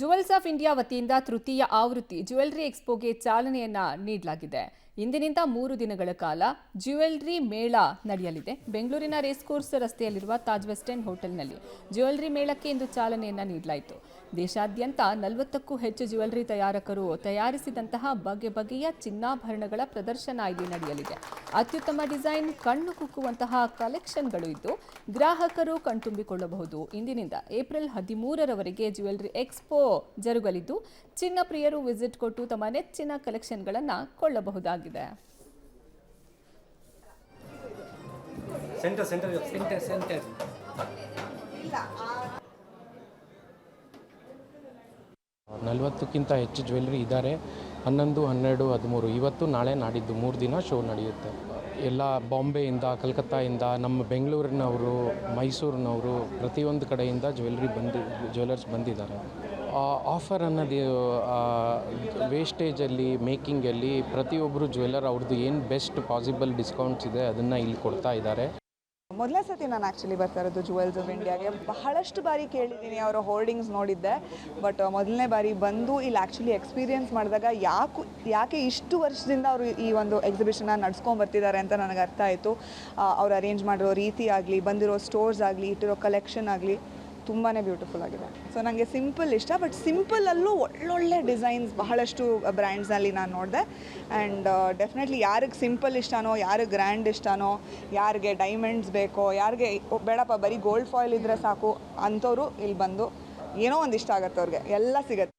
Jewels of India ವತಿಯಿಂದ ತೃತೀಯ ಆವೃತ್ತಿ ಜ್ಯುವೆಲ್ಲರಿ ಎಕ್ಸ್ಪೋಗೆ ಚಾಲನೆಯನ್ನ ನೀಡಲಾಗಿದೆ. ಇಂದಿನಿಂದ 3 ದಿನಗಳ ಕಾಲ ಜ್ಯುವೆಲ್ಲರಿ ಮೇಳ ನಡೆಯಲಿದೆ. ಬೆಂಗಳೂರಿನ ರೇಸ್ಕೋರ್ಸ್ ರಸ್ತೆಯಲ್ಲಿರುವ ತಾಜ್ ವೆಸ್ಟ್ ಎಂಡ್ ಹೋಟೆಲ್ನಲ್ಲಿ ಜ್ಯುವೆಲ್ಲರಿ ಮೇಳಕ್ಕೆ ಇಂದು ಚಾಲನೆಯನ್ನ ನೀಡಲಾಯಿತು. ದೇಶಾದ್ಯಂತ 40ಕ್ಕೂ ಹೆಚ್ಚು ಜ್ಯುವೆಲ್ಲರಿ ತಯಾರಕರು ತಯಾರಿಸಿದಂತಹ ಬಗೆ ಬಗೆಯ ಚಿನ್ನಾಭರಣಗಳ ಪ್ರದರ್ಶನ ಇಲ್ಲಿ ನಡೆಯಲಿದೆ. ಅತ್ಯುತ್ತಮ ಡಿಸೈನ್, ಕಣ್ಣು ಕುಕ್ಕುವಂತಹ ಕಲೆಕ್ಷನ್ಗಳು ಇದ್ದು ಗ್ರಾಹಕರು ಕಣ್ತುಂಬಿಕೊಳ್ಳಬಹುದು. ಇಂದಿನಿಂದ ಏಪ್ರಿಲ್ 13ರವರೆಗೆ ಜ್ಯುವೆಲ್ಲರಿ ಎಕ್ಸ್ಪೋ ಜರುಗಲಿದ್ದು ಚಿನ್ನ ಪ್ರಿಯರು ವಿಸಿಟ್ ಕೊಟ್ಟು ತಮ್ಮ ನೆಚ್ಚಿನ ಕಲೆಕ್ಷನ್ಗಳನ್ನು ಕೊಳ್ಳಬಹುದಾಗಿದೆ. ಸೆಂಟರ್ 40ಕ್ಕಿಂತ ಹೆಚ್ಚು ಜ್ಯುವೆಲ್ಲರಿ ಇದ್ದಾರೆ. 11, 12, 13 ಇವತ್ತು ನಾಳೆ ನಾಡಿದ್ದು 3 ದಿನ ಶೋ ನಡೆಯುತ್ತೆ. ಎಲ್ಲ ಬಾಂಬೆಯಿಂದ, ಕಲ್ಕತ್ತಾಯಿಂದ, ನಮ್ಮ ಬೆಂಗಳೂರಿನವರು, ಮೈಸೂರಿನವರು, ಪ್ರತಿಯೊಂದು ಕಡೆಯಿಂದ ಜ್ಯುವೆಲ್ಲರ್ಸ್ ಬಂದಿದ್ದಾರೆ. ಆಫರ್ ಅನ್ನೋದು ವೇಸ್ಟೇಜಲ್ಲಿ, ಮೇಕಿಂಗಲ್ಲಿ ಪ್ರತಿಯೊಬ್ಬರು ಜ್ಯುವೆಲ್ಲರ್ ಅವ್ರದ್ದು ಏನು ಬೆಸ್ಟ್ ಪಾಸಿಬಲ್ ಡಿಸ್ಕೌಂಟ್ಸ್ ಇದೆ ಅದನ್ನು ಇಲ್ಲಿ ಕೊಡ್ತಾ ಇದ್ದಾರೆ. ಮೊದಲನೇ ಸತಿ ನಾನು ಆ್ಯಕ್ಚುಲಿ ಬರ್ತಾ ಇರೋದು ಜುವೆಲ್ಸ್ ಆಫ್ ಇಂಡಿಯಾಗೆ. ಬಹಳಷ್ಟು ಬಾರಿ ಕೇಳಿದ್ದೀನಿ, ಅವರ ಹೋರ್ಡಿಂಗ್ಸ್ ನೋಡಿದ್ದೆ, ಬಟ್ ಮೊದಲನೇ ಬಾರಿ ಬಂದು ಇಲ್ಲಿ ಆ್ಯಕ್ಚುಲಿ ಎಕ್ಸ್ಪೀರಿಯೆನ್ಸ್ ಮಾಡಿದಾಗ ಯಾಕೆ ಇಷ್ಟು ವರ್ಷದಿಂದ ಅವರು ಈ ಒಂದು ಎಕ್ಸಿಬಿಷನ್ನ ನಡ್ಸ್ಕೊಂಡ್ಬರ್ತಿದ್ದಾರೆ ಅಂತ ನನಗೆ ಅರ್ಥ ಆಯಿತು. ಅವ್ರು ಅರೇಂಜ್ ಮಾಡಿರೋ ರೀತಿ ಆಗಲಿ, ಬಂದಿರೋ ಸ್ಟೋರ್ಸ್ ಆಗಲಿ, ಇಟ್ಟಿರೋ ಕಲೆಕ್ಷನ್ ಆಗಲಿ ತುಂಬಾ ಬ್ಯೂಟಿಫುಲ್ ಆಗಿದೆ. ಸೊ ನನಗೆ ಸಿಂಪಲ್ ಇಷ್ಟ, ಬಟ್ ಸಿಂಪಲಲ್ಲೂ ಒಳ್ಳೊಳ್ಳೆ ಡಿಸೈನ್ಸ್ ಬಹಳಷ್ಟು ಬ್ರ್ಯಾಂಡ್ಸ್ನಲ್ಲಿ ನಾನು ನೋಡಿದೆ. ಆ್ಯಂಡ್ ಡೆಫಿನೆಟ್ಲಿ ಯಾರಿಗೆ ಸಿಂಪಲ್ ಇಷ್ಟನೋ, ಯಾರಿಗೆ ಗ್ರ್ಯಾಂಡ್ ಇಷ್ಟನೋ, ಯಾರಿಗೆ ಡೈಮಂಡ್ಸ್ ಬೇಕೋ, ಯಾರಿಗೆ ಬೇಡಪ್ಪ ಬರೀ ಗೋಲ್ಡ್ ಫಾಯಿಲ್ ಇದ್ದರೆ ಸಾಕು ಅಂಥವ್ರು ಇಲ್ಲಿ ಬಂದು ಏನೋ ಒಂದು ಇಷ್ಟ ಆಗುತ್ತೆ, ಅವ್ರಿಗೆ ಎಲ್ಲ ಸಿಗುತ್ತೆ.